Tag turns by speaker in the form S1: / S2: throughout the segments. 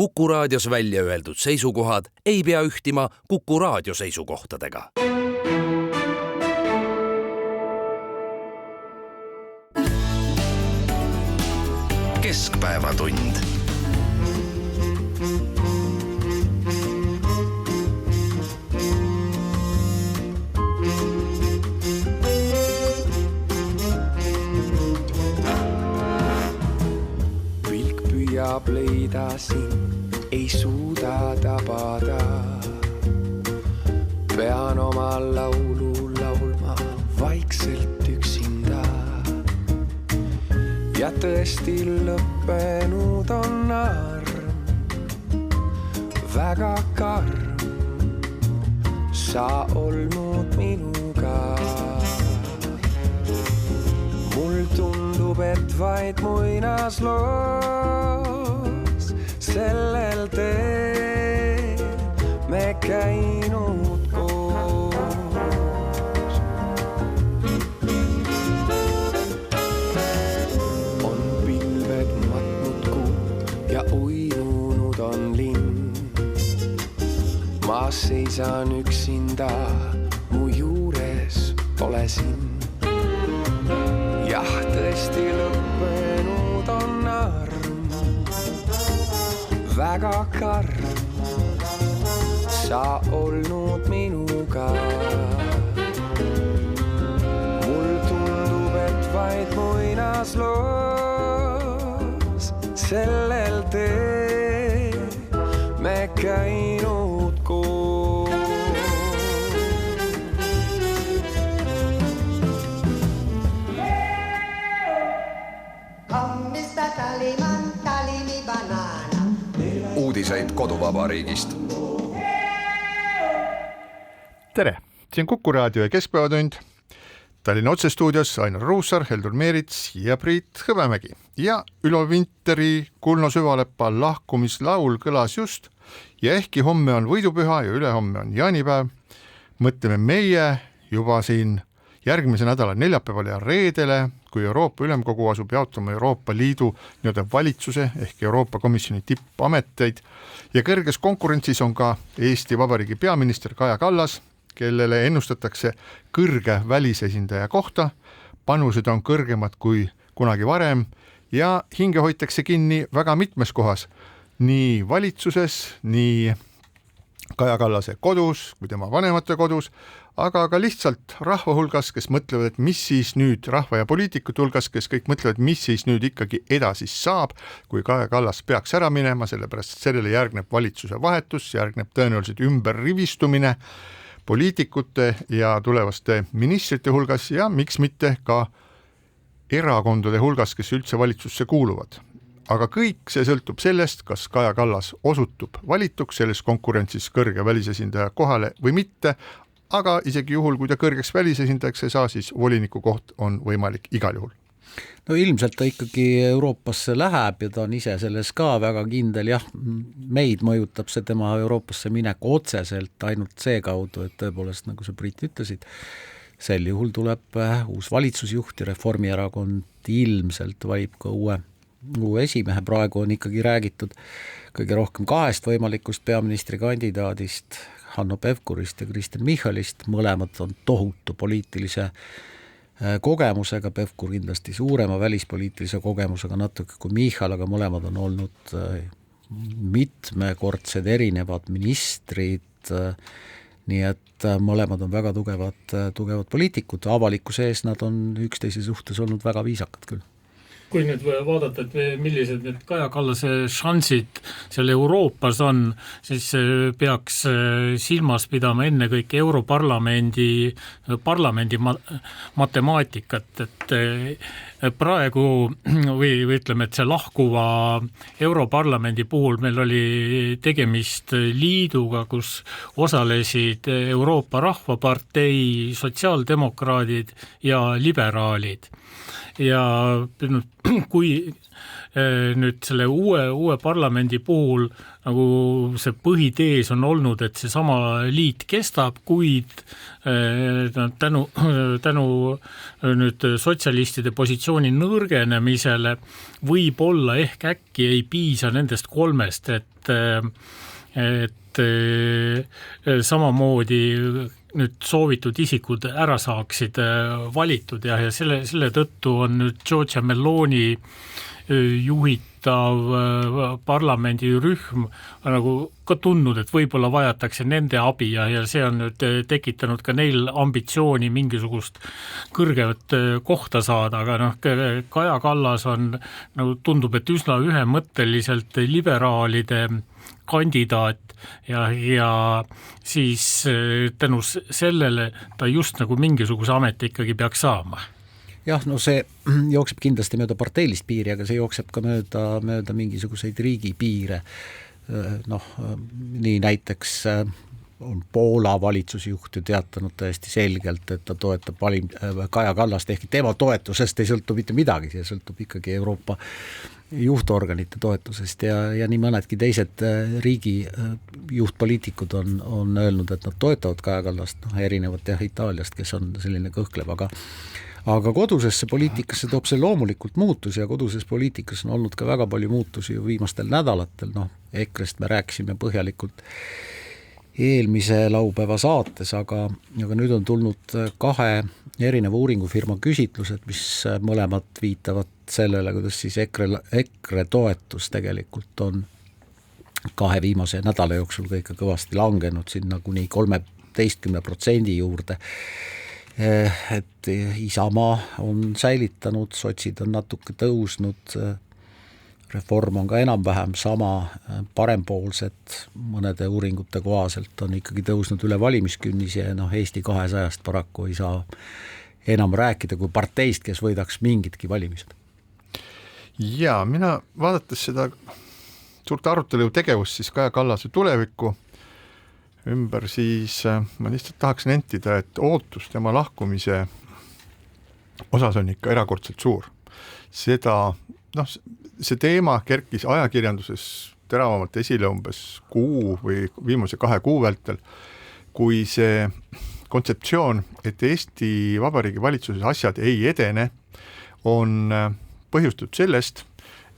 S1: Kuku Raadios välja öeldud seisukohad ei pea ühtima Kuku Raadio seisukohtadega. Keskpäevatund.
S2: Vilk püüab leida sind, ei suuda tabada. Pean oma laulu laulma vaikselt üksinda. Ja tõesti lõppenud on arm, väga karm, sa olnud minuga. Mul tundub, et vaid muinasloos sellel teel me käinud koos. On pilved matnud kuu ja uinunud on linn. Ma seisan üksinda, mu juures pole sind. Jah, tõesti lõppenud on arm, väga karm, sa olnud minuga. Mul tundub, et vaid muinasloos sellel teel me käinud koos.
S3: Uudiseid koduvabariigist.
S4: Tere, siin Kuku Raadio ja Keskpäevatund. Tallinna otsestuudios Ainar Ruussaar, Heldur Meerits ja Priit Hõbemägi. Ja Ülo Vinteri Kulno Süvalepa lahkumislaul kõlas just ja ehkki homme on võidupüha ja ülehomme on jaanipäev, mõtleme meie juba siin järgmise nädala neljapäeval ja reedele, kui Euroopa Ülemkogu asub jaotama Euroopa Liidu valitsuse ehk Euroopa Komisjoni tippameteid ja kõrges konkurentsis on ka Eesti Vabariigi peaminister Kaja Kallas, kellele ennustatakse kõrge välisesindaja kohta, panused on kõrgemad kui kunagi varem ja hinge hoitakse kinni väga mitmes kohas, nii valitsuses, nii Kaja Kallase kodus kui tema vanemate kodus, aga ka lihtsalt rahva hulgas, kes mõtlevad, et mis siis nüüd rahva ja poliitikute hulgas, kes kõik mõtlevad, mis siis nüüd ikkagi edasi saab, kui Kaja Kallas peaks ära minema, sellepärast sellele järgneb valitsuse vahetus, järgneb tõenäoliselt ümberrivistumine poliitikute ja tulevaste ministrite hulgas ja miks mitte ka erakondade hulgas, kes üldse valitsusse kuuluvad. Aga kõik see sõltub sellest, kas Kaja Kallas osutub valituks selles konkurentsis kõrge välisesindaja kohale või mitte, aga isegi juhul, kui ta kõrgeks välisesindajaks ei saa, siis voliniku koht on võimalik igal juhul.
S5: No ilmselt ta ikkagi Euroopasse läheb ja ta on ise selles ka väga kindel, jah, meid mõjutab see tema Euroopasse minek otseselt ainult see kaudu, et tõepoolest, nagu sa Priit ütlesid, sel juhul tuleb uus valitsusjuht ja Reformierakond ilmselt valib ka uue esimehe. Praegu on ikkagi räägitud kõige rohkem kahest võimalikust peaministrikandidaadist, Hanno Pevkurist ja Kristen Michalist, mõlemad on tohutu poliitilise kogemusega, Pevkur kindlasti suurema välispoliitilise kogemusega natuke kui Michal, aga mõlemad on olnud mitmekordsed erinevad ministrid, nii et mõlemad on väga tugevad poliitikud, avalikkuse ees nad on üksteise suhtes olnud väga viisakad küll.
S6: Kui nüüd vaadata, et millised need Kaja Kallase šansid seal Euroopas on, siis peaks silmas pidama enne kõik Europarlamendi matemaatikat, et praegu või ütleme, et see lahkuva Europarlamendi puhul meil oli tegemist liiduga, kus osalesid Euroopa Rahvapartei, sotsiaaldemokraadid ja liberaalid. Ja kui nüüd selle uue parlamendi puhul nagu see põhitees on olnud, et see sama liit kestab, kuid tänu nüüd sotsialistide positsioon koalitsiooni nõrgenemisele võib-olla ehk äkki ei piisa nendest kolmest, et samamoodi nüüd soovitud isikud ära saaksid valitud ja selle tõttu on nüüd Giorgia Meloni juhitav parlamendirühm nagu ka tundnud, et võib-olla vajatakse nende abi ja see on nüüd tekitanud ka neil ambitsiooni mingisugust kõrgevat kohta saada, aga Kaja Kallas on nagu tundub, et üsna ühemõtteliselt liberaalide kandidaat ja siis tänu sellele ta just nagu mingisuguse ameti ikkagi peaks saama.
S5: Jah, no see jookseb kindlasti mööda parteilist piiri, aga see jookseb ka mööda mingisuguseid riigipiire. Nii näiteks on Poola valitsusjuht ju teatanud täiesti selgelt, et ta toetab Kaja Kallast, ehkki tema toetusest ei sõltu mitte midagi, see sõltub ikkagi Euroopa juhtorganite toetusest ja nii mõnedki teised riigi juhtpoliitikud on öelnud, et nad toetavad Kaja Kallast, erinevalt Itaaliast, kes on selline kõhklev, aga kodusesse poliitikasse toob see loomulikult muutusi ja koduses poliitikas on olnud ka väga palju muutusi ju viimastel nädalatel, EKRE-st me rääkisime põhjalikult eelmise laupäeva saates, aga nüüd on tulnud 2 erineva uuringufirma küsitlused, mis mõlemad viitavad sellele, kuidas siis EKRE toetus tegelikult on 2 viimase nädala jooksul ka ikka kõvasti langenud sinna kuni 13% juurde. Et Isamaa on säilitanud, sotsid on natuke tõusnud, Reform on ka enam-vähem sama, parempoolsed mõnede uuringute kohaselt on ikkagi tõusnud üle valimiskünnise ja Eesti 200-st paraku ei saa enam rääkida kui parteist, kes võidaks mingitki valimised.
S4: Ja mina vaadates seda suurt arutelu tegevust siis Kaja Kallase tulevikku ümber, siis ma lihtsalt tahaks nentida, et ootus tema lahkumise osas on ikka erakordselt suur. See teema kerkis ajakirjanduses teravamalt esile umbes kuu või viimase 2 kuu vältel, kui see kontseptsioon, et Eesti Vabariigi valitsuses asjad ei edene, on põhjustatud sellest,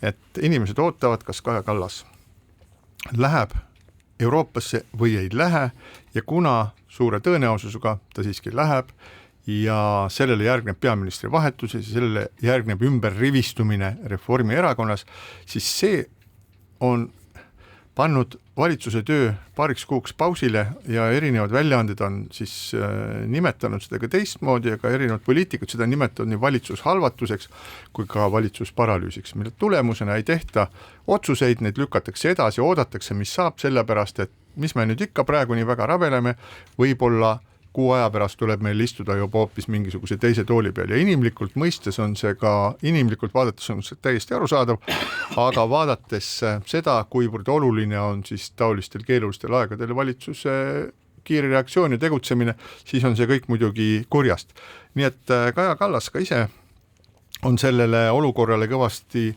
S4: et inimesed ootavad, kas Kaja Kallas läheb Euroopasse või ei lähe ja kuna suure tõenäosusega ta siiski läheb ja sellele järgneb peaministri vahetus ja sellele järgneb ümberrivistumine Reformierakonnas, siis see on pannud valitsuse töö paariks kuuks pausile ja erinevad väljaanded on siis nimetanud seda ka teistmoodi ja ka erinevad poliitikud seda nimetanud nii valitsushalvatuseks kui ka valitsusparalüüsiks, mille tulemusena ei tehta otsuseid, neid lükatakse edasi, oodatakse, mis saab, sellepärast, et mis me nüüd ikka praegu nii väga rabeleme, võib-olla kuu aja pärast tuleb meil istuda juba hoopis mingisuguse teise tooli peal ja inimlikult mõistes on see ka, inimlikult vaadates on see täiesti arusaadav, aga vaadates seda, kuivõrd oluline on siis taolistel keerulistel aegadel valitsuse kiire reaktsioon ja tegutsemine, siis on see kõik muidugi kurjast. Nii et Kaja Kallas ka ise on sellele olukorrale kõvasti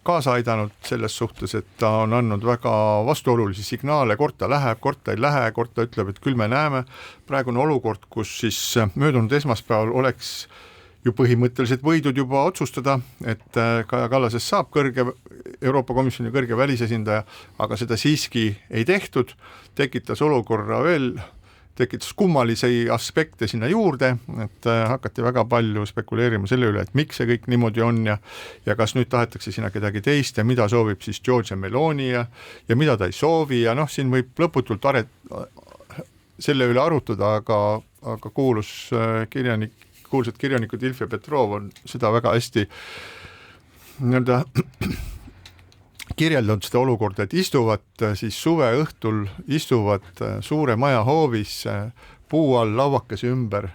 S4: kaasa aidanud selles suhtes, et ta on andnud väga vastuolulisi signaale, kord ta läheb, kord ta ei lähe, kord ta ütleb, et küll me näeme. Praegune olukord, kus siis möödunud esmaspäeval oleks ju põhimõtteliselt võidud juba otsustada, et Kaja Kallasest saab Euroopa Komisjoni kõrge välisesindaja, aga seda siiski ei tehtud, tekitas kummalisi aspekte sinna juurde, et hakati väga palju spekuleerima selle üle, et miks see kõik niimoodi on ja kas nüüd tahetakse sinna kedagi teist ja mida soovib siis Giorgia Meloni ja mida ta ei soovi ja siin võib lõputult selle üle arutada, aga kuulsad kirjanikud Ilf ja Petrov on seda väga hästi kirjeldanud seda olukorda, et istuvad siis suve õhtul, istuvad suure maja hoovis puu all lauakese ümber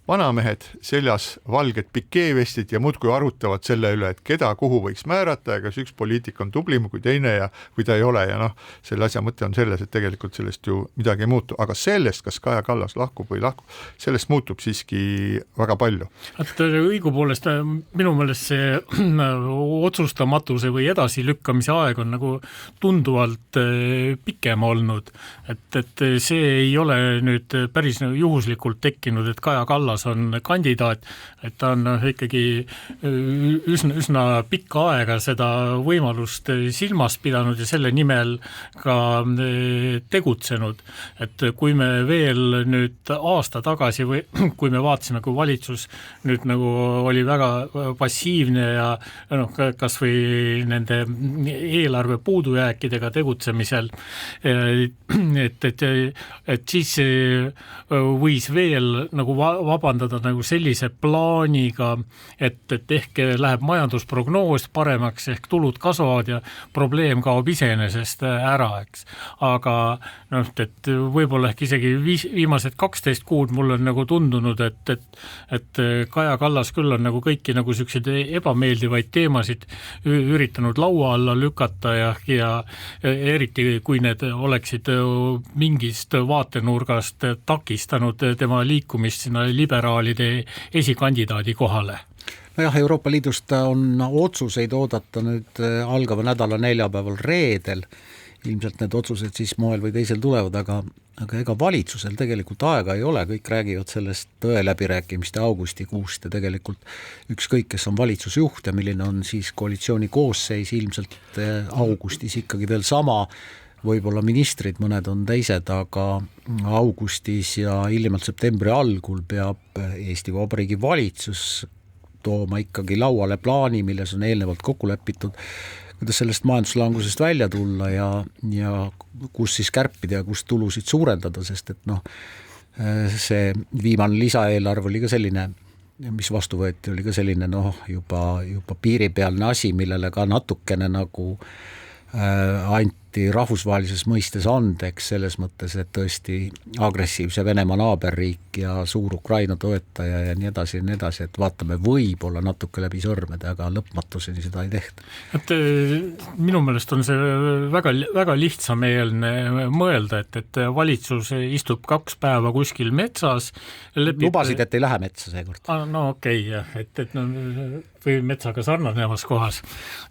S4: vanamehed, seljas valged pikeevestid ja muudkui arutavad selle üle, et keda kuhu võiks määrata ja kas üks poliitik on tublim kui teine või ta ei ole ja selle asja mõte on selles, et tegelikult sellest ju midagi ei muutu, aga sellest, kas Kaja Kallas lahkub või lahkub, sellest muutub siiski väga palju.
S6: Õigupoolest minu meelest see otsustamatuse või edasilükkamise aeg on nagu tunduvalt pikem olnud, et see ei ole nüüd päris juhuslikult tekkinud, et Kaja Kallas Kallas on kandidaat, et ta on ikkagi üsna pikka aega seda võimalust silmas pidanud ja selle nimel ka tegutsenud. Et kui me veel nüüd aasta tagasi või kui me vaatasime, kui valitsus nüüd nagu oli väga passiivne ja kas või nende eelarve puudujääkidega tegutsemisel, et siis võis veel nagu vabandada nagu sellise plaaniga, et ehk läheb majandusprognoos paremaks, ehk tulud kasvavad ja probleem kaob iseenesest ära, eks. Aga et võib-olla ehk isegi viimased 12 kuud mul on nagu tundunud, et Kaja Kallas küll on nagu kõiki nagu selliseid ebameeldivaid teemasid üritanud laua alla lükata ja eriti kui need oleksid mingist vaatenurgast takistanud tema liikumist sinna liberaalide esikandidaadi kohale.
S5: Nojah, Euroopa Liidust on otsuseid oodata nüüd algava nädala neljapäeval reedel, ilmselt need otsused siis moel või teisel tulevad, aga ega valitsusel tegelikult aega ei ole, kõik räägivad sellest tõe läbirääkimiste augustikuust ja tegelikult ükskõik, kes on valitsusjuht ja milline on siis koalitsiooni koosseis, ilmselt augustis ikkagi veel sama, võib-olla ministrid, mõned on teised, aga augustis ja hiljemalt septembri algul peab Eesti Vabariigi valitsus tooma ikkagi lauale plaani, milles on eelnevalt kokku lepitud, kuidas sellest majanduslangusest välja tulla ja kus siis kärpida ja kus tulusid suurendada, sest et see viimane lisaeelarve oli ka selline, mis vastu võeti, oli ka selline juba piiripealne asi, millele ka natukene nagu anti rahvusvahelises mõistes andeks selles mõttes, et tõesti agressiivse Venemaa naaberriik ja suur Ukraina toetaja ja nii edasi, et vaatame võib-olla natuke läbi sõrmede, aga lõpmatuseni seda ei tehta. Et
S6: minu meelest on see väga, väga lihtsameelne mõelda, et valitsus istub 2 päeva kuskil metsas.
S5: Lubasid, et ei lähe metsa seekord.
S6: No okei, jah, et või metsaga sarnanevas kohas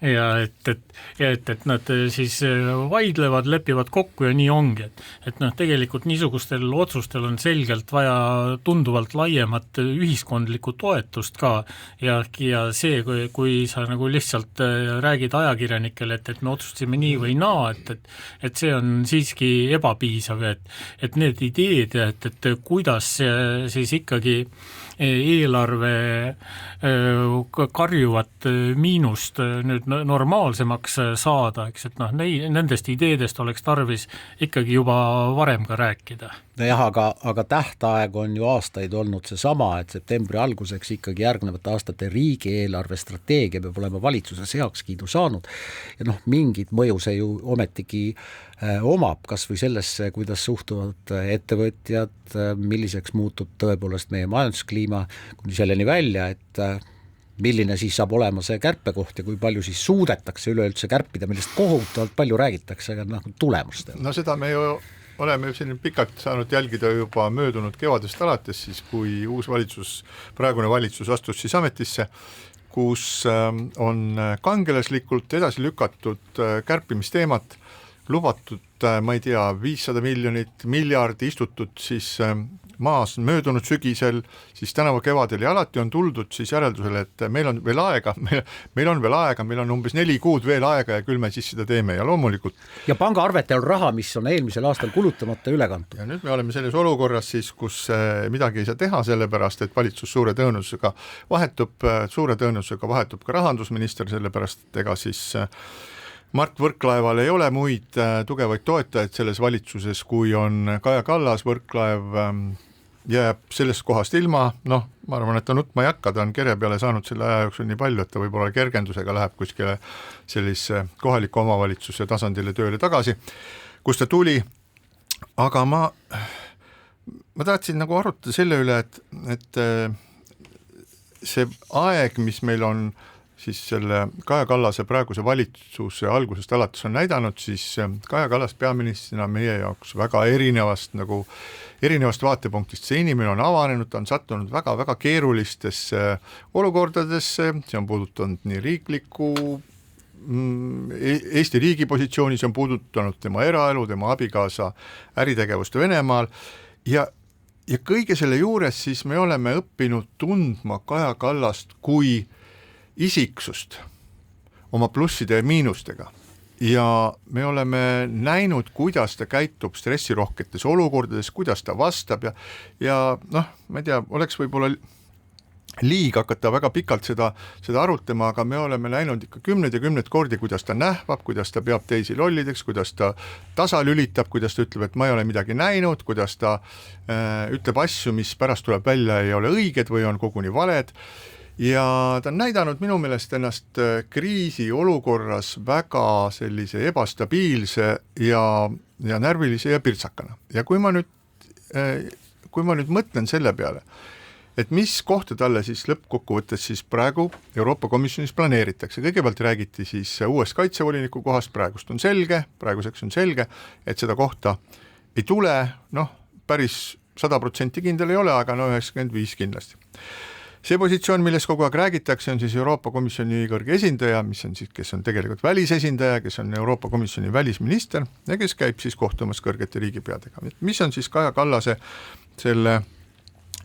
S6: ja et nad siis vaidlevad, lepivad kokku ja nii ongi, et tegelikult niisugustel otsustel on selgelt vaja tunduvalt laiemat ühiskondlikku toetust ka ja see, kui sa nagu lihtsalt räägid ajakirjanikele, et me otsustasime nii või naa, et see on siiski ebapiisav, et need ideed, et kuidas siis ikkagi eelarve karjuvat miinust nüüd normaalsemaks saada, eks, et nendest ideedest oleks tarvis ikkagi juba varem ka rääkida.
S5: Jah, aga tähtaeg on ju aastaid olnud see sama, et septembri alguseks ikkagi järgnevate aastate riigieelarve strateegia peab olema valitsuses heakskiidu saanud ja mingid mõju see ju ometigi omab, kas või sellesse, kuidas suhtuvad ettevõtjad, milliseks muutub tõepoolest meie majanduskliima kuni selleni välja, et milline siis saab olema see kärpekoht ja kui palju siis suudetakse üleüldse kärpida, millest kohutavalt palju räägitakse, aga tulemust.
S4: No seda me ju oleme selline pikalt saanud jälgida juba möödunud kevadest alates, siis kui uus valitsus, praegune valitsus astus siis ametisse, kus on kangelaslikult edasi lükatud kärpimisteemat, lubatud, ma ei tea, 500 miljonit, miljard istutud siis maas möödunud sügisel, siis tänavu kevadel ja alati on tuldud siis järeldusele, et meil on veel aega, meil on umbes 4 kuud veel aega ja küll me siis seda teeme ja loomulikult.
S5: Ja pangaarvetel on raha, mis on eelmisel aastal kulutamata üle kantud.
S4: Ja nüüd me oleme selles olukorras siis, kus midagi ei saa teha, sellepärast, et valitsus suure tõenäosusega vahetub ka rahandusminister, sellepärast, et ega siis Mart Võrklaeval ei ole muid tugevaid toetajaid selles valitsuses, kui on Kaja Kallas. Võrklaev jääb sellest kohast ilma, ma arvan, et ta nutma ei hakka, ta on kere peale saanud selle aja jooksul nii palju, et ta võib-olla kergendusega läheb kuskile sellise kohaliku omavalitsuse tasandile tööle tagasi, kus ta tuli, aga ma tahtsin nagu arutada selle üle, et see aeg, mis meil on siis selle Kaja Kallase praeguse valitsuse algusest alates on näidanud, siis Kaja Kallas peaministrina meie jaoks väga erinevast vaatepunktist. See inimene on avanenud, ta on sattunud väga-väga keerulistesse olukordadesse, see on puudutanud nii riikliku Eesti riigi positsiooni, see on puudutanud tema eraelu, tema abikaasa äritegevust Venemaal ja ja kõige selle juures siis me oleme õppinud tundma Kaja Kallast kui isiksust oma plusside ja miinustega. Ja me oleme näinud, kuidas ta käitub stressirohketes olukordades, kuidas ta vastab ja noh, ma ei tea, oleks võib-olla liig hakata väga pikalt seda arutama, aga me oleme näinud ikka kümneid ja kümneid kordi, kuidas ta nähvab, kuidas ta peab teisi lollideks, kuidas ta tasalülitab, kuidas ta ütleb, et ma ei ole midagi näinud, kuidas ta ütleb asju, mis pärast tuleb välja ei ole õiged või on koguni valed. Ja ta on näidanud minu meelest ennast kriisi olukorras väga sellise ebastabiilse ja närvilise ja pirtsakana. Ja kui ma nüüd mõtlen selle peale, et mis kohta talle siis lõppkokkuvõttes siis praegu Euroopa Komisjonis planeeritakse. Kõigepealt räägiti siis uuest kaitsevoliniku kohast, praeguseks on selge, et seda kohta ei tule, noh, päris 100% kindel ei ole, aga 95% kindlasti. See positsioon, milles kogu aeg räägitakse, on siis Euroopa Komisjoni kõrge esindaja, kes on tegelikult välisesindaja, kes on Euroopa Komisjoni välisminister ja kes käib siis kohtumas kõrgete riigipeadega. Mis on siis Kaja Kallase selle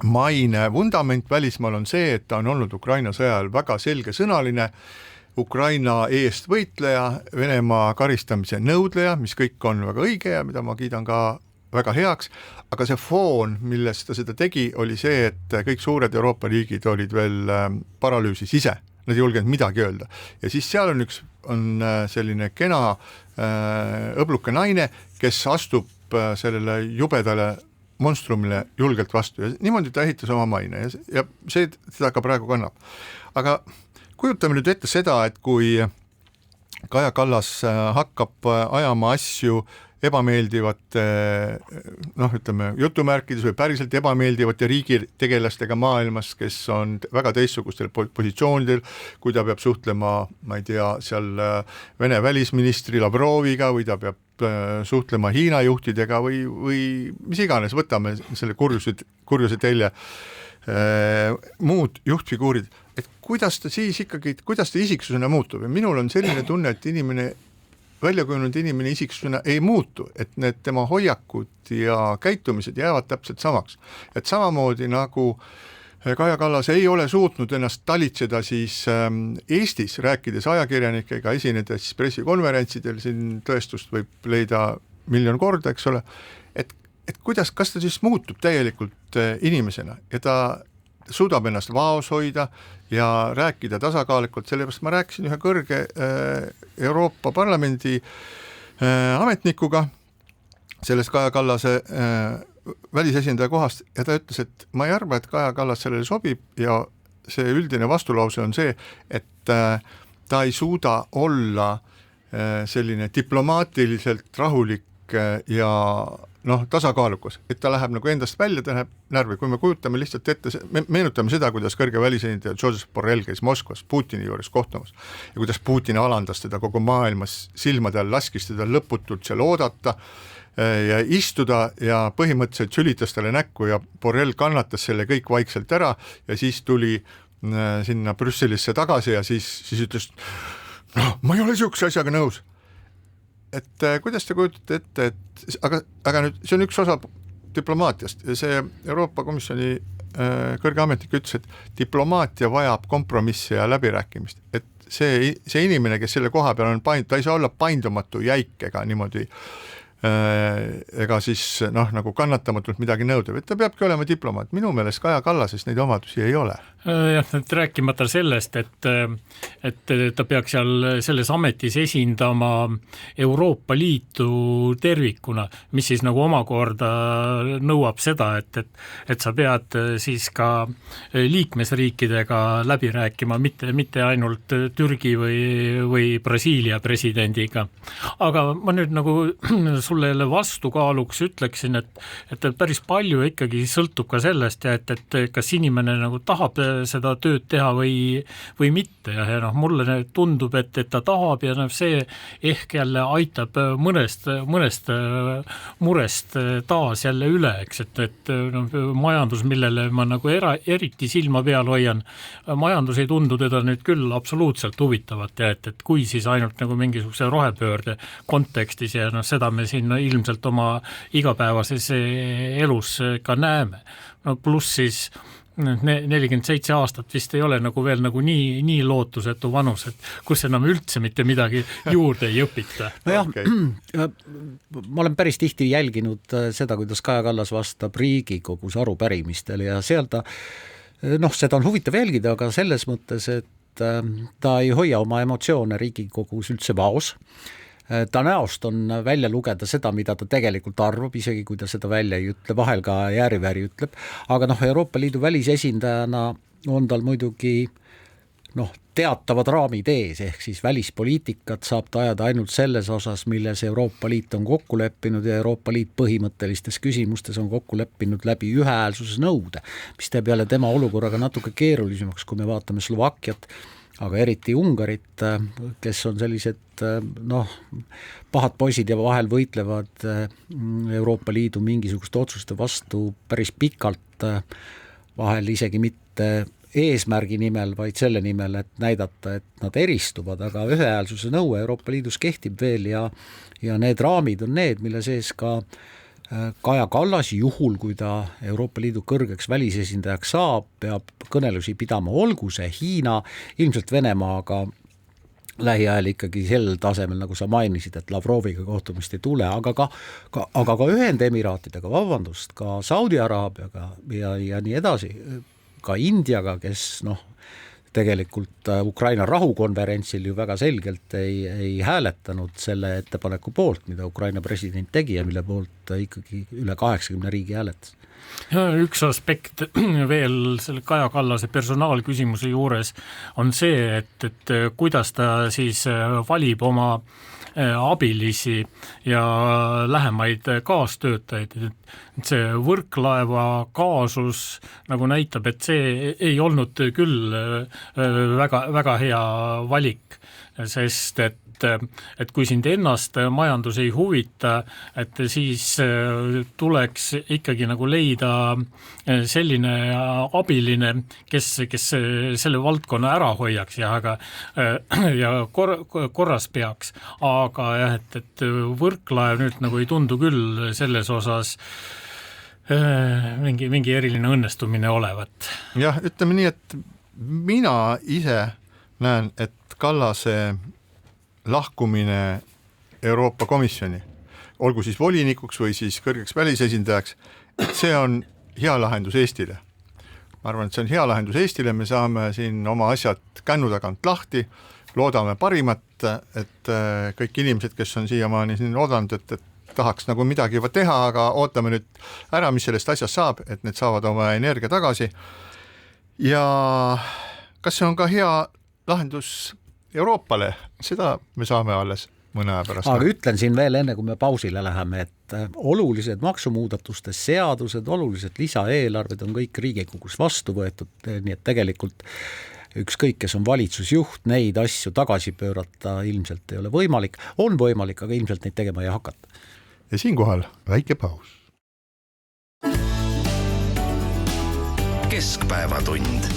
S4: maine vundament välismaal on see, et ta on olnud Ukraina sõjal väga selgesõnaline, Ukraina eest võitleja, Venemaa karistamise nõudleja, mis kõik on väga õige ja mida ma kiidan ka väga heaks, aga see foon, millest ta seda tegi, oli see, et kõik suured Euroopa riigid olid veel paralüüsis ise, nad ei julgenud midagi öelda. Ja siis seal on selline kena õbluke naine, kes astub sellele jubedale monstrumile julgelt vastu ja niimoodi ta ehitas oma maine ja see seda ka praegu kannab. Aga kujutame nüüd ette seda, et kui Kaja Kallas hakkab ajama asju ebameeldivate, noh ütleme jutumärkides või päriselt ebameeldivate riigitegelastega maailmas, kes on väga teistsugustel positsioonidel, kui ta peab suhtlema, ma ei tea, seal Vene välisministri Lavroviga või ta peab suhtlema Hiina juhtidega või mis iganes, võtame selle kurjuse telje, muud juhtfiguurid, et kuidas ta siis ikkagi, kuidas ta isiksusena muutub ja minul on selline tunne, et väljakujunenud inimene isiksusena ei muutu, et need tema hoiakud ja käitumised jäävad täpselt samaks. Et samamoodi nagu Kaja Kallas ei ole suutnud ennast talitseda siis Eestis, rääkides ajakirjanikega, esinedes pressikonverentsidel, siin tõestust võib leida 1 000 000 korda, eks ole, et kuidas, kas ta siis muutub täielikult inimesena ja ta suudab ennast vaos hoida ja rääkida tasakaalelikult, sellepärast ma rääkisin ühe kõrge Euroopa Parlamendi ametnikuga sellest Kaja Kallase välisesindaja kohast ja ta ütles, et ma ei arva, et Kaja Kallas sellele sobib ja see üldine vastulause on see, et ta ei suuda olla selline diplomaatiliselt rahulik ja noh, tasakaalukas, et ta läheb nagu endast välja, ta läheb närvi, kui me kujutame lihtsalt ette, me meenutame seda, kuidas kõrge välisesindaja Joseph Borrell käis Moskvas Putini juures kohtumas ja kuidas Putin alandas teda kogu maailmas silmade all, laskis teda lõputult seal oodata ja istuda ja põhimõtteliselt sülitas talle näkku ja Borrell kannatas selle kõik vaikselt ära ja siis tuli sinna Brüsselisse tagasi ja siis ütles, noh, ma ei ole sihukese asjaga nõus. Et kuidas te kujutate ette, et aga nüüd see on üks osa diplomaatiast ja see Euroopa Komisjoni kõrge ametnik ütles, et diplomaatia vajab kompromisse ja läbirääkimist, et see inimene, kes selle koha peal on ta ei saa olla paindumatu jäik ega niimoodi ega siis noh, nagu kannatamatult midagi nõudev, et ta peabki olema diplomaat. Minu meelest Kaja Kallasest neid omadusi ei ole.
S6: Jah, rääkimata sellest, et ta peaks seal selles ametis esindama Euroopa Liitu tervikuna, mis siis nagu omakorda nõuab seda, et sa pead siis ka liikmesriikidega läbi rääkima, mitte ainult Türgi või Brasiilia presidendiga. Aga ma nüüd nagu sulle vastukaaluks ütleksin, et päris palju ikkagi sõltub ka sellest, et kas inimene nagu tahab seda tööd teha või mitte ja noh, mulle tundub, et ta tahab ja see ehk jälle aitab mõnest murest taas jälle üle, eks, et noh, majandus, millele ma nagu eriti silma peal hoian, majandus ei tundu teda nüüd küll absoluutselt huvitavat ja et kui siis ainult nagu mingisuguse rohepöörde kontekstis ja noh, seda me siin siin ilmselt oma igapäevases elus ka näeme. No pluss siis 47 aastat vist ei ole nagu veel nagu nii lootusetu vanus, et kus enam üldse mitte midagi juurde ei õpita.
S5: Nojah, ma olen päris tihti jälginud seda, kuidas Kaja Kallas vastab Riigikogus arupärimistele ja seal seda on huvitav jälgida, aga selles mõttes, et ta ei hoia oma emotsioone Riigikogus üldse vaos. Ta näost on välja lugeda seda, mida ta tegelikult arvab, isegi kui ta seda välja ei ütle, vahel ka järgi ütleb, aga Euroopa Liidu välisesindajana on tal muidugi teatavad raamid ees, ehk siis välispoliitikat saab ta ajada ainult selles osas, milles Euroopa Liit on kokku leppinud ja Euroopa Liit põhimõttelistes küsimustes on kokku leppinud läbi ühehäälsuse nõude, mis teeb jälle tema olukorraga natuke keerulisemaks, kui me vaatame Slovakkiat, aga eriti Ungarit, kes on sellised pahad poisid ja vahel võitlevad Euroopa Liidu mingisuguste otsuste vastu päris pikalt, vahel isegi mitte eesmärgi nimel, vaid selle nimel, et näidata, et nad eristuvad, aga ühehäälsuse nõue Euroopa Liidus kehtib veel ja need raamid on need, mille sees ka Kaja Kallas juhul, kui ta Euroopa Liidu kõrgeks välisesindajaks saab, peab kõnelusi pidama, olgu see Hiina, ilmselt Venemaaga lähiajal ikkagi sellel tasemel, nagu sa mainisid, et Lavroviga kohtumist ei tule, aga ka Ühendemiraatidega, ka Saudi Araabiaga ja nii edasi, ka Indiaga, kes tegelikult Ukraina rahukonverentsil ju väga selgelt ei hääletanud selle ettepaneku poolt, mida Ukraina president tegi ja mille poolt ikkagi üle 80 riigi hääletas.
S6: Ja üks aspekt veel selle Kaja Kallase personaalküsimuse juures on see, et kuidas ta siis valib oma abilisi ja lähemaid kaastöötajaid, et see Võrklaeva kaasus nagu näitab, et see ei olnud küll väga, väga hea valik, sest et kui sind ennast majandus ei huvita, et siis tuleks ikkagi nagu leida selline abiline, kes selle valdkonna ära hoiaks ja korras peaks, aga jah, et Võrklaev nüüd nagu ei tundu küll selles osas mingi eriline õnnestumine olevat.
S4: Jah, ütleme nii, et mina ise näen, et Kallase lahkumine Euroopa Komisjoni, olgu siis volinikuks või siis kõrgeks välisesindajaks, et see on hea lahendus Eestile. Ma arvan, et see on hea lahendus Eestile, me saame siin oma asjad kännu tagant lahti, loodame parimat, et kõik inimesed, kes on siiamaani siin oodanud, et tahaks nagu midagi juba teha, aga ootame nüüd ära, mis sellest asjast saab, et need saavad oma energia tagasi. Ja kas see on ka hea lahendus Euroopale, seda me saame alles mõne aja pärast.
S5: Aga ütlen siin veel enne, kui me pausile läheme, et olulised maksumuudatuste seadused, olulised lisaeelarved on kõik Riigikogus vastu võetud, nii et tegelikult ükskõik, kes on valitsusjuht, neid asju tagasi pöörata ilmselt ei ole võimalik, on võimalik, aga ilmselt neid tegema ei hakata.
S4: Ja siinkohal väike paus.
S1: Keskpäevatund.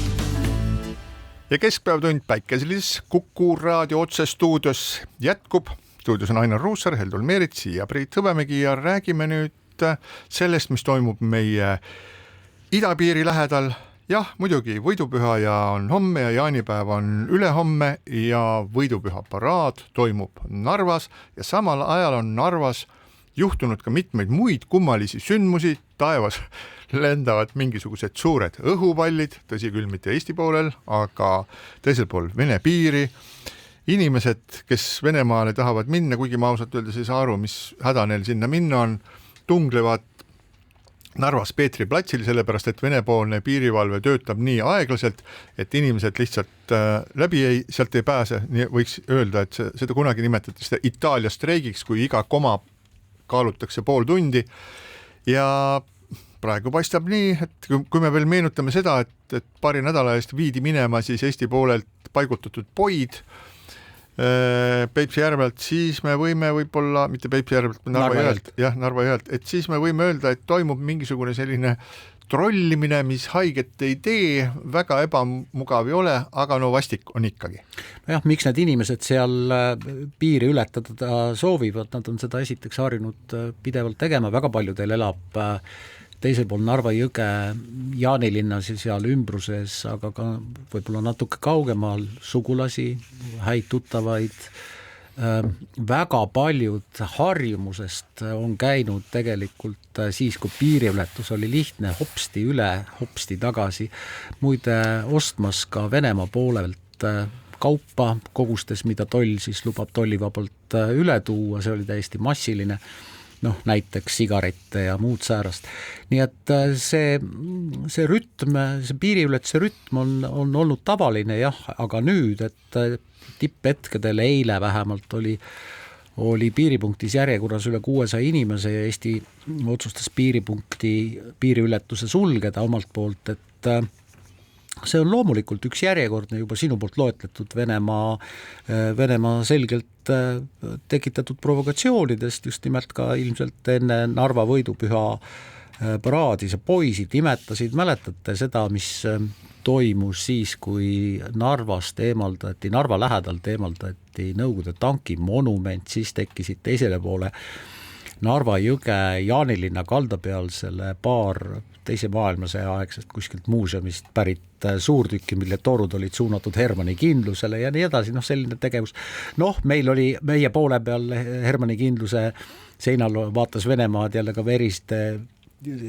S4: Ja keskpäevatund päikeselises Kuku raadio otsestuudios jätkub. Stuudios on Ainar Ruussaar, Heldur Meerits ja Priit Hõbemägi ja räägime nüüd sellest, mis toimub meie idapiiri lähedal. Jah, muidugi võidupüha ja on homme ja jaanipäev on ülehomme ja võidupüha paraad toimub Narvas ja samal ajal on Narvas juhtunud ka mitmeid muid kummalisi sündmusi, taevas lendavad mingisugused suured õhupallid, tõsi küll mitte Eesti poolel, aga teisel pool Vene piiri. Inimesed, kes Venemaale tahavad minna, kuigi ma ausalt öeldes ei saa aru, mis häda neil sinna minna on, tunglevad Narvas Peetri platsil, sellepärast et Vene-poolne piirivalve töötab nii aeglaselt, et inimesed lihtsalt sealt ei pääse, võiks öelda, et seda kunagi nimetati seda Itaalia streigiks, kui iga koma kaalutakse pool tundi ja praegu paistab nii, et kui me veel meenutame seda, et paari nädala eest viidi minema siis Eesti poolelt paigutatud poid Peipsi järvelt, siis me võime võib-olla, mitte Peipsi järvelt, Narva jõelt, et siis me võime öelda, et toimub mingisugune selline trollimine, mis haiget ei tee, väga ebamugav ei ole, aga no vastik on ikkagi.
S5: Jah, miks need inimesed seal piiri ületada soovivad, nad on seda esiteks harjunud pidevalt tegema, väga paljudel elab teisel pool Narva jõge Jaanilinnas ja seal ümbruses, aga ka võib-olla natuke kaugemal sugulasi, häid tuttavaid. Väga paljud harjumusest on käinud tegelikult siis, kui piiriületus oli lihtne, hopsti üle, hopsti tagasi, muide ostmas ka Venemaa poolelt kaupa kogustes, mida toll siis lubab tollivabalt üle tuua, see oli täiesti massiline, näiteks sigarette ja muud säärast. Nii et see rütm, see piiriületuse rütm on olnud tavaline jah, aga nüüd, et tipphetkedel eile vähemalt oli piiripunktis järjekorras üle 600 inimese ja Eesti otsustas piiriületuse sulgeda omalt poolt, et see on loomulikult üks järjekordne juba sinu poolt loetletud Venemaa selgelt tekitatud provokatsioonidest, just nimelt ka ilmselt enne Narva võidupüha paraadi, see poisid imetasid, mäletate seda, mis toimus siis, kui Narva lähedalt eemaldati Nõukogude tanki monument, siis tekkisid teisele poole Narva jõge Jaanilinna kalda peal selle paar teise maailmasõja aegsest kuskilt muuseumist pärit suurtükki, mille torud olid suunatud Hermanni kindlusele ja nii edasi, selline tegevus. Meie poole peal Hermanni kindluse seinal vaatas Venemaad jälle ka veriste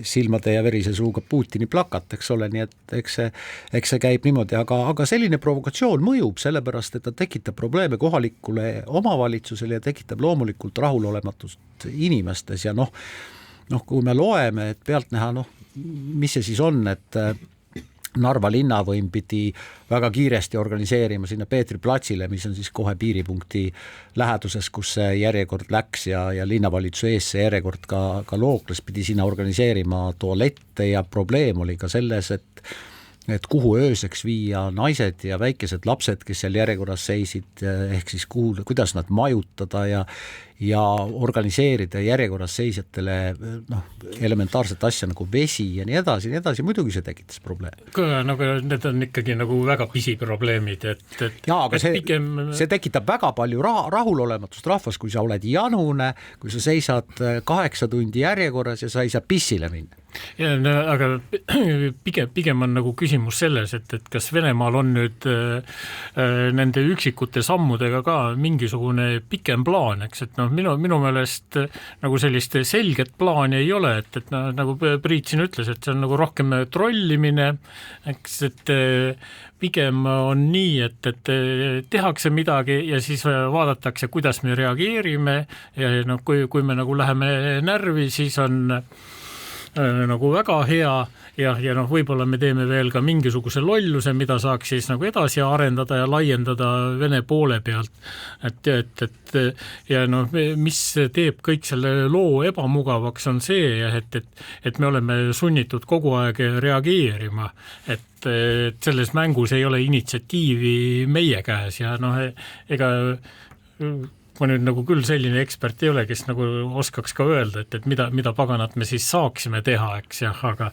S5: silmade ja verise suuga Putini plakat, eks ole, nii et eks see käib niimoodi, aga selline provokatsioon mõjub sellepärast, et ta tekitab probleeme kohalikule omavalitsusele ja tekitab loomulikult rahulolematust inimestes ja kui me loeme, et pealtnäha, mis see siis on, et Narva linnavõim pidi väga kiiresti organiseerima sinna Peetri platsile, mis on siis kohe piiripunkti läheduses, kus see järjekord läks ja linnavalitsuse ees see järjekord ka lookles, pidi sinna organiseerima tualette ja probleem oli ka selles, et kuhu ööseks viia naised ja väikesed lapsed, kes seal järjekorras seisid, ehk siis kuidas nad majutada ja organiseerida järjekorras seisjatele elementaarset asja nagu vesi ja nii edasi, muidugi see tekitas probleemi.
S6: Need on ikkagi nagu väga pisiprobleemid,
S5: aga see tekitab väga palju rahulolematust rahvas, kui sa oled janune, kui sa seisad 8 tundi järjekorras ja sa ei saa pissile minna.
S6: Ja, aga pigem on nagu küsimus selles, et kas Venemaal on nüüd nende üksikute sammudega ka mingisugune pikem plaan, eks, et minu meelest nagu sellist selget plaani ei ole, et nagu Priit siin ütles, et see on nagu rohkem trollimine, eks, et pigem on nii, et tehakse midagi ja siis vaadatakse, kuidas me reageerime ja kui me nagu läheme närvi, siis on nagu väga hea ja võib-olla me teeme veel ka mingisuguse lolluse, mida saaks siis nagu edasi arendada ja laiendada Vene poole pealt. Ja mis teeb kõik selle loo ebamugavaks on see, et me oleme sunnitud kogu aeg reageerima, et selles mängus ei ole initsiatiivi meie käes ja ega ma nüüd nagu küll selline ekspert ei ole, kes nagu oskaks ka öelda, et mida paganat me siis saaksime teha, eks jah, aga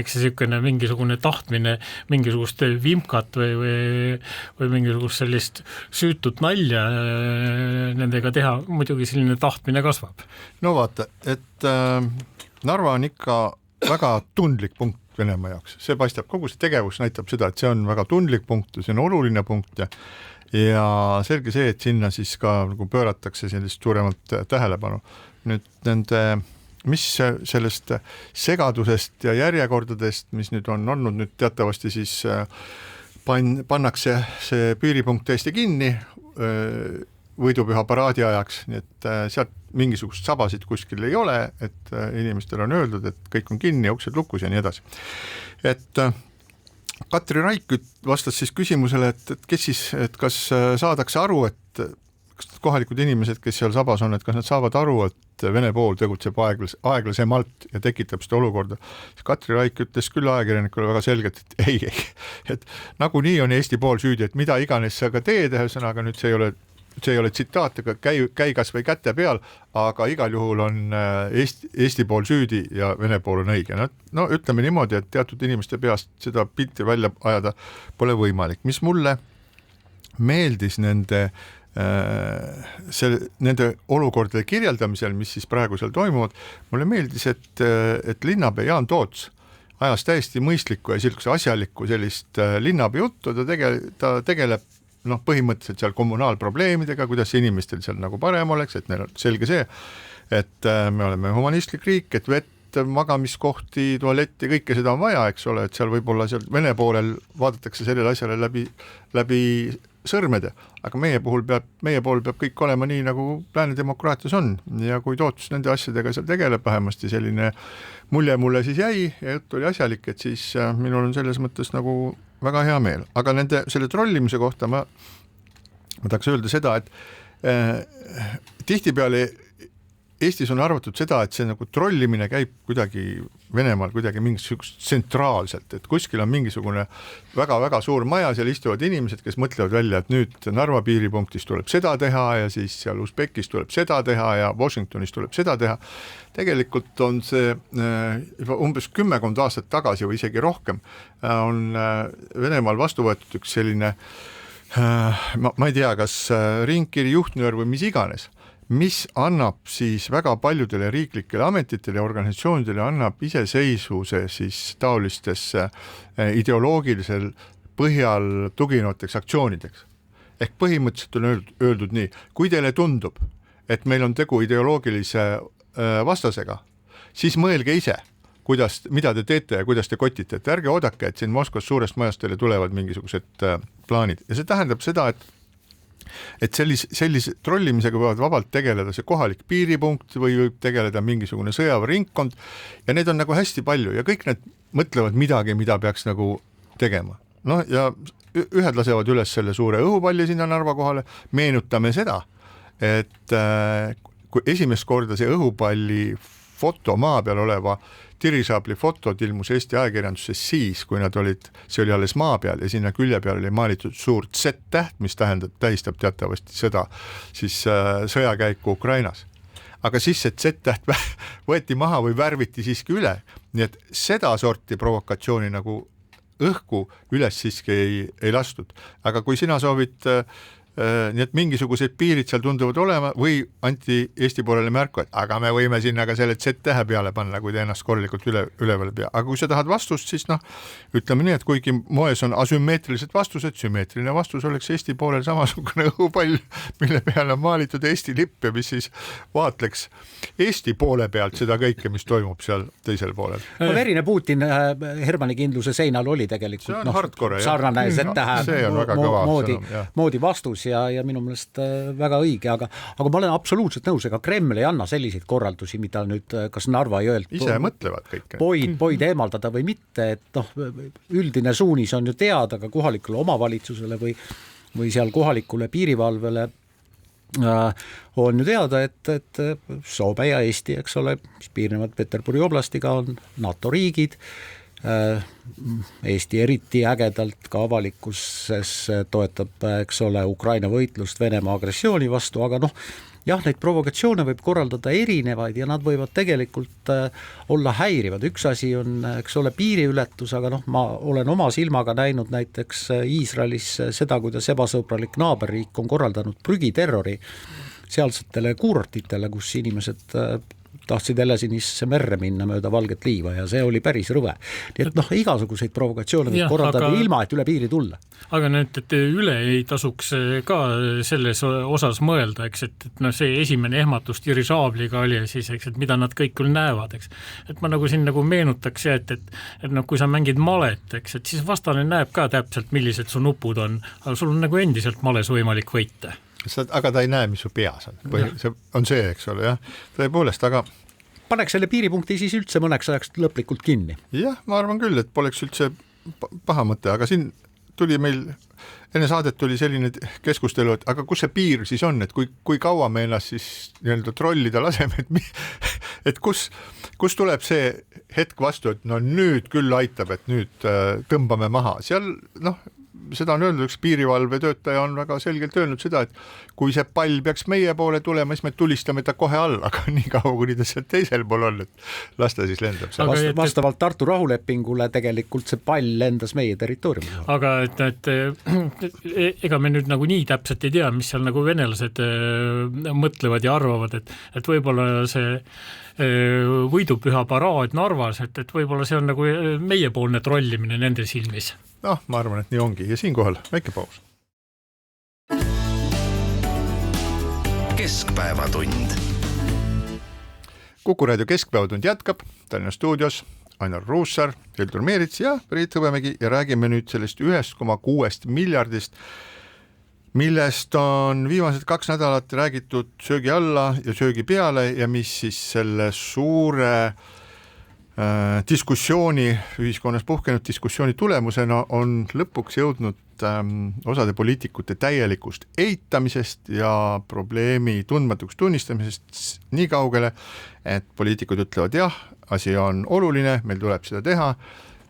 S6: eks see sükene mingisugune tahtmine, mingisugust vimkat või mingisugust sellist süütut nalja nendega teha, muidugi selline tahtmine kasvab.
S4: No vaata, et Narva on ikka väga tundlik punkt Venemaa jaoks, see paistab, kogu see tegevus näitab seda, et see on väga tundlik punkt ja see on oluline punkt ja selge see, et sinna siis ka nagu pööratakse sellist suuremalt tähelepanu. Nüüd mis sellest segadusest ja järjekordadest, mis nüüd on olnud, nüüd teatavasti siis pannakse see piiripunkt täiesti kinni võidupüha paraadi ajaks, nii et sealt mingisugust sabasid kuskil ei ole, et inimestel on öeldud, et kõik on kinni, uksed lukus ja nii edasi. Et Katri Raik vastas siis küsimusele, et kas saadakse aru, et kas kohalikud inimesed, kes seal sabas on, et kas nad saavad aru, et Vene pool tegutseb aeglasemalt ja tekitab seda olukorda. Katri Raik ütles küll ajakirjanikule väga selgelt, et ei, et nagunii on Eesti pool süüdi, et mida iganes sa ka teed, ühesõnaga nüüd see ei ole see ei ole tsitaat, aga käi kas või käte peal, aga igal juhul on Eesti pool süüdi ja Vene pool on õige. No ütleme niimoodi, et teatud inimeste peast seda pilti välja ajada pole võimalik. Mis mulle meeldis nende olukordade kirjeldamisel, mis siis praegu seal toimuvad, mulle meeldis, et linnapea Jaan Toots ajas täiesti mõistlikku ja sellise asjalikku sellist linnapea juttu, ta tegeleb põhimõtteliselt seal kommunaalprobleemidega, kuidas inimestel seal nagu parem oleks, et neil on selge see, et me oleme humanistlik riik, et vett, magamiskohti, tualetti, kõike seda on vaja, eks ole, et seal võib-olla seal Vene poolel vaadatakse sellele asjale läbi sõrmede, aga meie pool peab kõik olema nii, nagu lääne demokraatias on ja kui Toots nende asjadega seal tegeleb, vähemasti selline mulje mulle siis jäi ja jutt oli asjalik, et siis minul on selles mõttes nagu väga hea meel, aga selle trollimise kohta ma tahaks öelda seda, et tihtipeale Eestis on arvatud seda, et see nagu trollimine käib kuidagi Venemaal kuidagi mingisugust tsentraalselt, et kuskil on mingisugune väga-väga suur maja, seal istuvad inimesed, kes mõtlevad välja, et nüüd Narva piiripunktis tuleb seda teha ja siis seal Usbekis tuleb seda teha ja Washingtonis tuleb seda teha. Tegelikult on see juba umbes 10 aastat tagasi või isegi rohkem on Venemaal vastu võetud üks selline, ma ei tea, kas ringkiri, juhtnöör või mis iganes, mis annab siis väga paljudele riiklikele ametitele ja organisatsioonidele annab iseseisvuse siis taolistesse ideoloogilisel põhjal tuginevateks aktsioonideks. Ehk põhimõtteliselt on öeldud nii, kui teile tundub, et meil on tegu ideoloogilise vastasega, siis mõelge ise, mida te teete ja kuidas te kotite, et ärge oodake, et siin Moskvas suurest majast teile tulevad mingisugused plaanid. Ja see tähendab seda, et sellise trollimisega võivad vabalt tegeleda see kohalik piiripunkt või võib tegeleda mingisugune sõjaväeringkond ja need on nagu hästi palju ja kõik need mõtlevad midagi, mida peaks nagu tegema. No ja ühed lasevad üles selle suure õhupalli sinna Narva kohale, meenutame seda, et kui esimest korda see õhupalli foto maa peal oleva Tirisaabli fotod ilmus Eesti ajakirjanduses siis, kui nad olid, see oli alles maa peal ja sinna külje peal oli maalitud suur Z-täht, mis tähistab teatavasti seda siis sõjakäiku Ukrainas. Aga siis see Z-täht võeti maha või värviti siiski üle, nii et seda sorti provokatsiooni nagu õhku üles siiski ei lastud. Aga kui sina soovid nii et mingisugused piirid seal tunduvad olema või anti Eesti poolele märku, et aga me võime sinna ka selle Z-tähe peale panna, kui te ennast korralikult üleval pea. Aga kui sa tahad vastust, siis ütleme nii, et kuigi moes on asümmeetrilised vastused, sümmeetriline vastus oleks Eesti poolel samasugune õhupall, mille peale on maalitud Eesti lipp ja mis siis vaatleks Eesti poole pealt seda kõike, mis toimub seal teisel poolel.
S5: Verine Putin Hermanni kindluse seinal oli tegelikult sarnane Z-tähe moodi vastus ja minu meelest väga õige, aga ma olen absoluutselt nõus, ega Kreml ei anna selliseid korraldusi, mida nüüd kas Narva jõelt
S4: ise mõtlevad kõik.
S5: Poid eemaldada või mitte, et üldine suunis on ju teada ka kohalikule omavalitsusele või seal kohalikule piirivalvele on ju teada, et Soome ja Eesti, eks ole, mis piirnevad Peterburi oblastiga, on NATO riigid, Eesti eriti ägedalt ka avalikkuses toetab, eks ole, Ukraina võitlust Venemaa agressiooni vastu, aga jah, neid provokatsioone võib korraldada erinevaid ja nad võivad tegelikult olla häirivad. Üks asi on, eks ole, piiriületus, aga ma olen oma silmaga näinud näiteks Iisraelis seda, kuidas ebasõbralik naaberriik on korraldanud prügiterrori sealsetele kuurortitele, kus inimesed tahtsid Helesinisse merre minna mööda Valget liiva ja see oli päris rõve. Nii et igasuguseid provokatsioone võib korraldada ilma, et üle piiri tulla.
S6: Aga nüüd, et üle ei tasuks ka selles osas mõelda, eks, et see esimene ehmatus Tirisaabliga oli siis, eks, et mida nad kõik küll näevad, eks. Et ma nagu siin nagu meenutaks, et kui sa mängid malet, eks, et siis vastane näeb ka täpselt, millised su nupud on, aga sul on nagu endiselt males võimalik võita.
S4: Aga ta ei näe, mis su peas on. See on see, eks ole, jah. Tõepoolest, aga
S5: paneks selle piiripunkti siis üldse mõneks ajaks lõplikult kinni.
S4: Jah, ma arvan küll, et poleks üldse paha mõte, aga siin tuli meil, enne saadet tuli selline keskustelu, et aga kus see piir siis on, et kui kaua me ennast siis nii-öelda trollida laseme, et kus tuleb see hetk vastu, et nüüd küll aitab, et nüüd tõmbame maha. Seal, seda on öeldud, üks piirivalvetöötaja on väga selgelt öelnud seda, et kui see pall peaks meie poole tulema, siis me tulistame ta kohe alla, aga nii kaua, kuni ta seal teisel pool on, et las ta siis lendab.
S5: Vastavalt Tartu rahulepingule tegelikult see pall lendas meie territooriumile.
S6: Aga et ega me nüüd nagu nii täpselt ei tea, mis seal nagu venelased mõtlevad ja arvavad, et võib-olla see võidupüha paraad Narvas, et võib-olla see on nagu meiepoolne trollimine nende silmis.
S4: Noh, ma arvan, et nii ongi ja siinkohal väike paus.
S1: Keskpäevatund.
S4: Kuku raadio Keskpäevatund jätkab, Tallinna stuudios Ainar Ruussaar, Hildur Meerits ja Priit Hõbemägi ja räägime nüüd sellest 1,6 miljardist, millest on viimased 2 nädalat räägitud söögi alla ja söögi peale ja mis siis selle suure diskussiooni, ühiskonnas puhkenud diskussiooni tulemusena on lõpuks jõudnud osade poliitikute täielikust eitamisest ja probleemi tundmatuks tunnistamisest nii kaugele, et poliitikud ütlevad jah, asi on oluline, meil tuleb seda teha,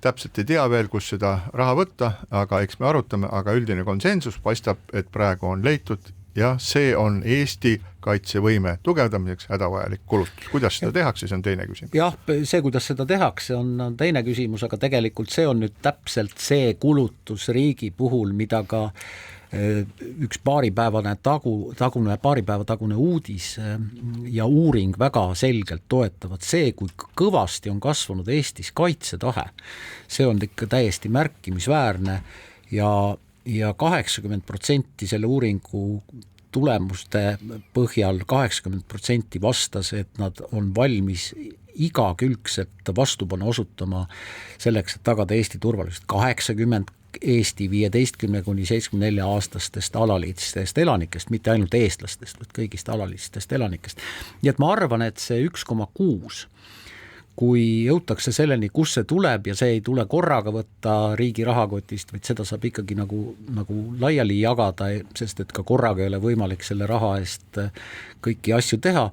S4: täpselt ei tea veel, kus seda raha võtta, aga eks me arutame, aga üldine konsensus paistab, et praegu on leitud ja see on Eesti kaitsevõime tugevdamiseks hädavajalik kulutus. Kuidas seda tehakse, see on teine küsimus.
S5: Jah, see, kuidas seda tehakse, on teine küsimus, aga tegelikult see on nüüd täpselt see kulutus riigi puhul, mida ka üks paari päeva tagune uudis ja uuring väga selgelt toetavad. See, kui kõvasti on kasvanud Eestis kaitsetahe, see on ikka täiesti märkimisväärne ja 80% selle uuringu tulemuste põhjal 80% vastas, et nad on valmis igakülgselt vastupanu osutama selleks, et tagada Eesti turvalisust. 80% Eesti 15–74 aastastest alaliitstest elanikest, mitte ainult eestlastest, vaid kõigist alaliitstest elanikest. Nii et ma arvan, et see 1,6 kui jõutakse selleni, kus see tuleb ja see ei tule korraga võtta riigi rahakotist, vaid seda saab ikkagi nagu laiali jagada, sest et ka korraga ei ole võimalik selle raha eest kõiki asju teha.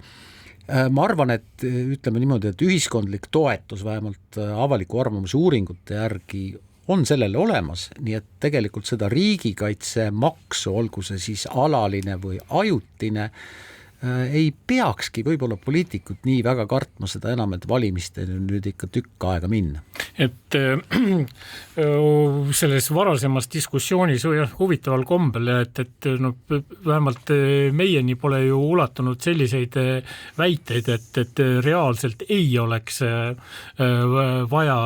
S5: Ma arvan, et ütleme niimoodi, et ühiskondlik toetus vähemalt avaliku arvamuse uuringute järgi on sellele olemas, nii et tegelikult seda riigikaitse maksu, olgu see siis alaline või ajutine, ei peakski võib-olla poliitikud nii väga kartma, seda enam, et valimisteni nüüd ikka tükk aega minna.
S6: Et selles varasemas diskussioonis huvitaval kombel, et no, vähemalt meieni pole ju ulatunud selliseid väiteid, et reaalselt ei oleks vaja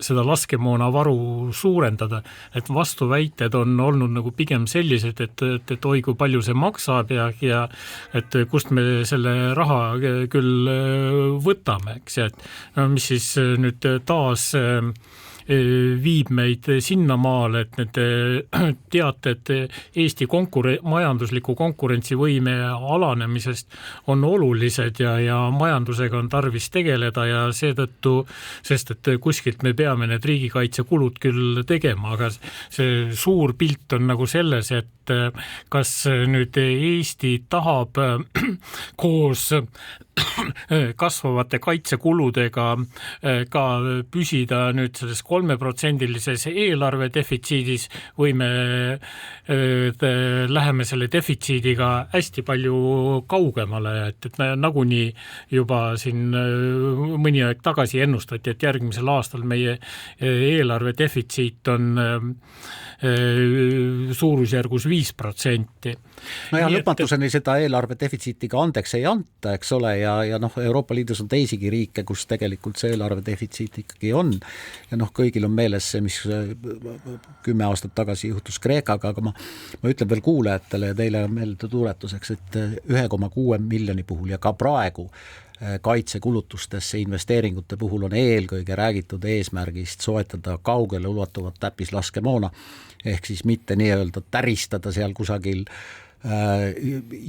S6: seda laskemoona varu suurendada, et vastuväited on olnud nagu pigem sellised, et oi, kui palju see maksab ja et kust me selle raha küll võtame, eks, et mis siis nüüd taas viib meid sinnamaale, et need teated Eesti majandusliku konkurentsivõime alanemisest on olulised ja majandusega on tarvis tegeleda ja seetõttu, sest et kuskilt me peame need riigikaitsekulud küll tegema, aga see suur pilt on nagu selles, et kas nüüd Eesti tahab koos kasvavate kaitsekuludega ka püsida nüüd selles 3%-lises eelarve defitsiidis või me läheme selle defitsiidiga hästi palju kaugemale, et me nagunii juba siin mõni aeg tagasi ennustati, et järgmisel aastal meie eelarve defitsiit on suurusjärgus 5%.
S5: No ja lõpmatuseni seda eelarve defitsiitiga andeks ei anta, eks ole, ja noh, Euroopa Liidus on teisigi riike, kus tegelikult see eelarve defitsiit ikkagi on ja noh, kõigil on meeles see, mis 10 aastat tagasi juhtus Kreekaga, aga ma ütlen veel kuulajatele ja teile meelde tuletuseks, et 1,6 miljoni puhul ja ka praegu kaitsekulutustesse investeeringute puhul on eelkõige räägitud eesmärgist soetada kaugele ulatuvat täppislaskemoona, ehk siis mitte nii-öelda täristada seal kusagil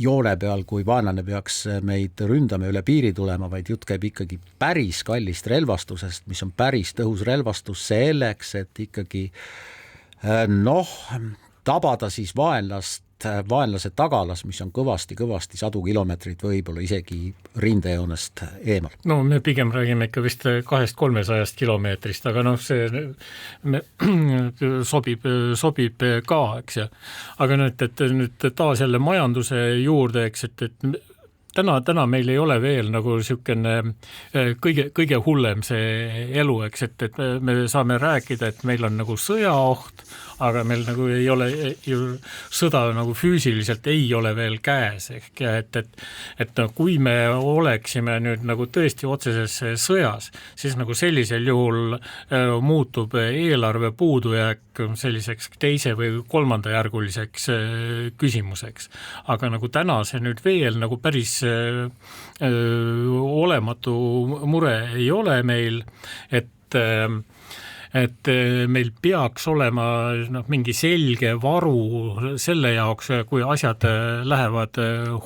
S5: joone peal, kui vaenlane peaks meid ründama üle piiri tulema, vaid jutt käib ikkagi päris kallist relvastusest, mis on päris tõhus relvastus selleks, et ikkagi tabada siis vaenlast vaenlase tagalas, mis on kõvasti 100 kilomeetrit, võib-olla isegi rindejoonest eemal.
S6: No me pigem räägime ikka vist 200-300 kilomeetrist, aga see sobib ka, eks ja. Aga nüüd taas jälle majanduse juurde, eks, et täna meil ei ole veel nagu niisugune kõige hullem see elu, eks, et me saame rääkida, et meil on nagu sõjaoht, aga meil nagu ei ole ju sõda nagu füüsiliselt ei ole veel käes, ehk et kui me oleksime nüüd nagu tõesti otseses sõjas, siis nagu sellisel juhul muutub eelarve puudujääk selliseks teise või kolmandajärguliseks küsimuseks. Aga nagu täna see nüüd veel nagu päris olematu mure ei ole meil, et meil peaks olema mingi selge varu selle jaoks, kui asjad lähevad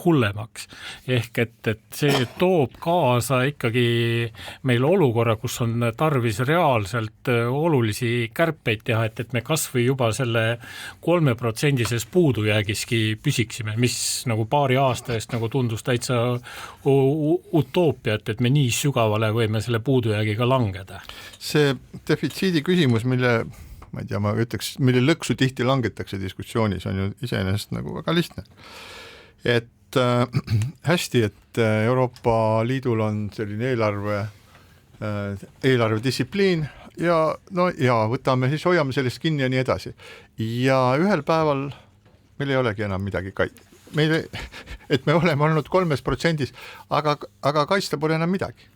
S6: hullemaks. Ehk et see toob kaasa ikkagi meil olukorra, kus on tarvis reaalselt olulisi kärpeid teha, et me kasvõi juba selle 3% puudujäägiski püsiksime, mis nagu paari aasta eest nagu tundus täitsa utoopia, et me nii sügavale võime selle puudujäägiga langeda.
S4: See defitsiidi küsimus, mille mille lõksu tihti langetakse diskussioonis, on ju iseenesest nagu väga lihtne. Et hästi, et Euroopa Liidul on selline eelarvedistsipliin ja võtame siis, hoiame sellest kinni ja nii edasi. Ja ühel päeval meil ei olegi enam midagi et me oleme olnud 3%, aga kaitsta pole enam midagi.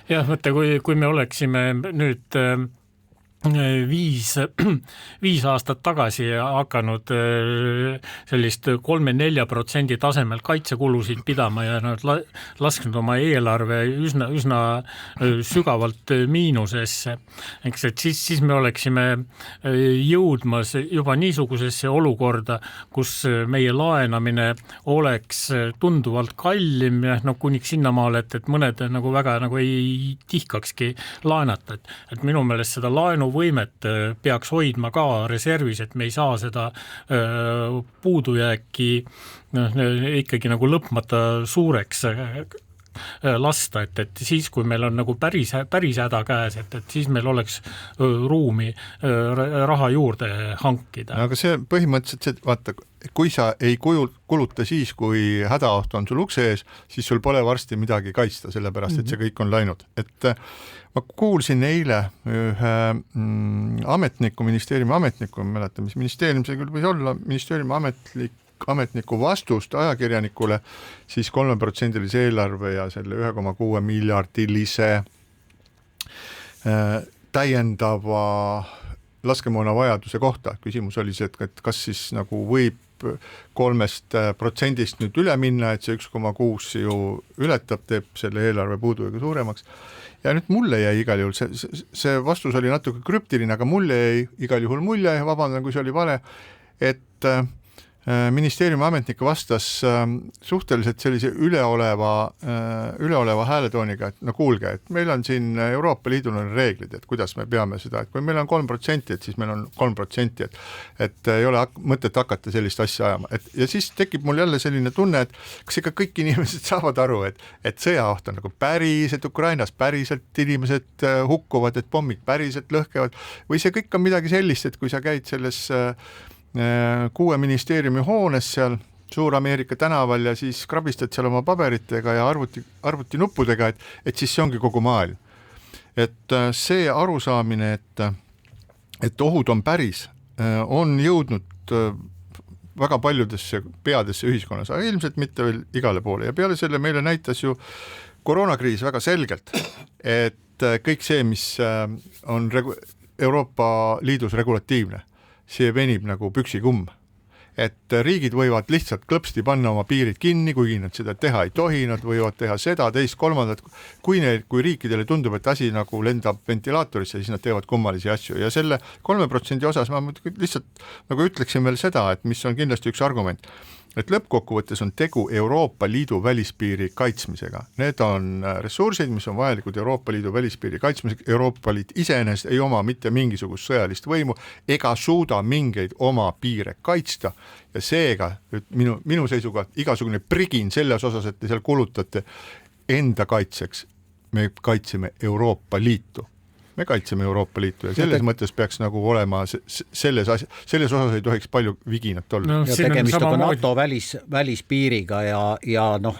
S6: Jah, mõtte, kui me oleksime nüüd 5 aastat tagasi hakanud sellist 3-4% tasemel kaitsekulusid pidama ja lasknud oma eelarve üsna sügavalt miinusesse. Eks, et siis me oleksime jõudmas juba niisugusesse olukorda, kus meie laenamine oleks tunduvalt kallim ja kuniks sinnamaale, et mõned nagu väga nagu ei tihkakski laenata. Et minu meelest seda laenu võimet peaks hoidma ka reservis, et me ei saa seda puudujääki ikkagi nagu lõpmata suureks lasta, et siis, kui meil on nagu päris häda käes, et siis meil oleks ruumi raha juurde hankida.
S4: Aga see põhimõtteliselt, vaata, kui sa ei kuluta siis, kui hädaoht on sul ukse ees, siis sul pole varsti midagi kaitsta, sellepärast, et see kõik on läinud. Et ma kuulsin eile ühe ministeeriumi ametniku, ma mäletan, mis ministeerium see küll võis olla, ministeeriumi ametniku vastust ajakirjanikule siis 3% eelarve ja selle 1,6 miljardilise täiendava laskemoona vajaduse kohta. Küsimus oli see, et kas siis nagu võib 3% nüüd üle minna, et see 1,6 ju ületab, teeb selle eelarve puudujäägi suuremaks. Ja nüüd mulle jäi igal juhul, see vastus oli natuke krüptiline, aga mulle jäi igal juhul mulje, vabandan, kui see oli vale, et ministeeriumi ametnik vastas suhteliselt sellise üleoleva hääletooniga, et kuulge, et meil on siin Euroopa Liidul on reeglid, et kuidas me peame seda, et kui meil on 3%, et siis meil on 3%, et ei ole mõtet hakata sellist asja ajama. Ja siis tekib mul jälle selline tunne, et kas ikka kõik inimesed saavad aru, et sõjaoht on nagu päris, et Ukrainas päriselt inimesed hukkuvad, et pommid päriselt lõhkevad, või see kõik on midagi sellist, et kui sa käid selles 6 ministeeriumi hoones seal Suur-Ameerika tänaval ja siis krabistad seal oma paberitega ja arvuti nuppudega, et siis see ongi kogu maailm. Et see arusaamine, et ohud on päris, on jõudnud väga paljudesse peadesse ühiskonnas, aga ilmselt mitte veel igale poole. Ja peale selle meile näitas ju koroonakriis väga selgelt, et kõik see, mis on Euroopa Liidus regulatiivne, see venib nagu püksikumm. Et riigid võivad lihtsalt klõpsti panna oma piirid kinni, kuigi nad seda teha ei tohi, nad võivad teha seda, teist, kolmandat. Kui riikidele tundub, et asi nagu lendab ventilaatorisse, siis nad teevad kummalisi asju. Ja selle 3% osas ma lihtsalt nagu ütleksin veel seda, et mis on kindlasti üks argument, et lõppkokkuvõttes on tegu Euroopa Liidu välispiiri kaitsmisega. Need on ressursid, mis on vajalikud Euroopa Liidu välispiiri kaitsmisega. Euroopa Liit iseenesest ei oma mitte mingisugust sõjalist võimu ega suuda mingeid oma piire kaitsta ja seega minu seisuga igasugune prigin selles osas, et te seal kulutate enda kaitseks. Me kaitseme Euroopa Liitu. Me kaitseme Euroopa Liitu ja selles mõttes peaks nagu olema selles osas ei tohiks palju viginat olla.
S5: No, ja tegemist on ka NATO välispiiriga ja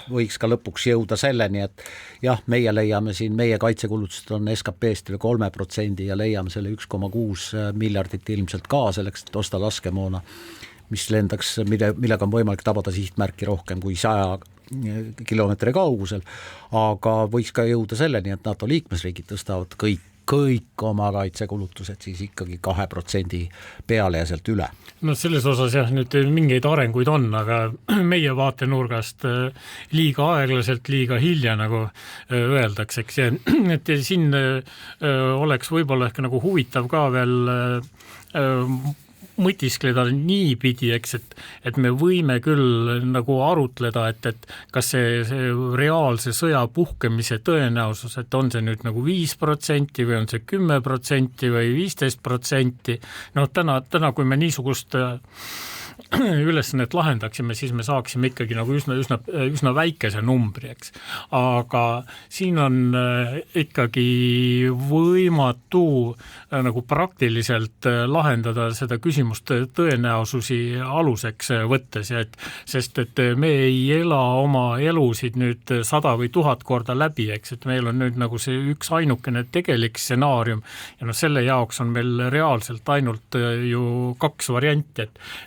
S5: võiks ka lõpuks jõuda selleni, et jah, meie leiame siin, meie kaitsekulutused on SKP-st üle 3% ja leiame selle 1,6 miljardit ilmselt ka selleks, et osta laskemoona, mis lendaks, millega on võimalik tabada sihtmärki rohkem kui 100 kilomeetri kaugusel, aga võiks ka jõuda selleni, et NATO liikmesriigid tõstavad kõik oma kaitsekulutused siis ikkagi 2% peale ja sealt üle.
S6: No selles osas jah, nüüd mingeid arenguid on, aga meie vaatenurgast liiga aeglaselt, liiga hilja nagu öeldakse, eks, et siin oleks võib-olla ehk nagu huvitav ka veel mõtiskleda niipidi, eks, et me võime küll nagu arutleda, et kas see reaalse sõja puhkemise tõenäosus, et on see nüüd nagu 5% või on see 10% või 15%, täna kui me niisugust ülesannet lahendaksime, siis me saaksime ikkagi nagu üsna väikese numbri, eks. Aga siin on ikkagi võimatu nagu praktiliselt lahendada seda küsimust tõenäosusi aluseks võttes, sest et me ei ela oma elusid nüüd 100 või 1000 korda läbi, eks, et meil on nüüd nagu see üks ainukene tegelik stsenaarium ja selle jaoks on meil reaalselt ainult ju 2 varianti,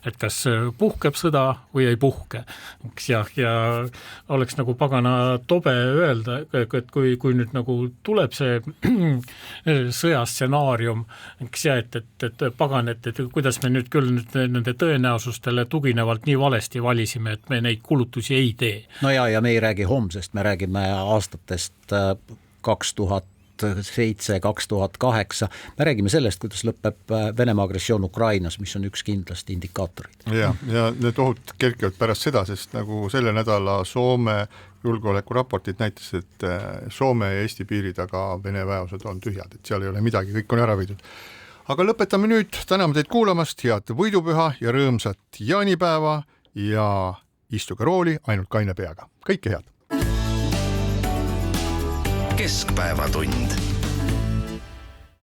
S6: et kas puhkeb sõda või ei puhke. Ja oleks nagu pagana tobe öelda, et kui nüüd nagu tuleb see sõjastsenaarium, et pagan, et kuidas me nüüd küll nende tõenäosustele tuginevalt nii valesti valisime, et me neid kulutusi ei tee.
S5: No ja me ei räägi homsest, me räägime aastatest 2007-2008, me räägime sellest, kuidas lõpeb Venemaa agressioon Ukrainas, mis on üks kindlasti indikaatorid.
S4: Ja need ohud kerkivad pärast seda, sest nagu selle nädala Soome julgeolekuraportid näitas, et Soome ja Eesti piiri taga Vene väeosad on tühjad, et seal ei ole midagi, kõik on ära viidud. Aga lõpetame nüüd, täname teid kuulamast, head võidupüha ja rõõmsat jaanipäeva ja istuge rooli ainult kaine peaga. Kõike head!
S1: Keskpäevatund.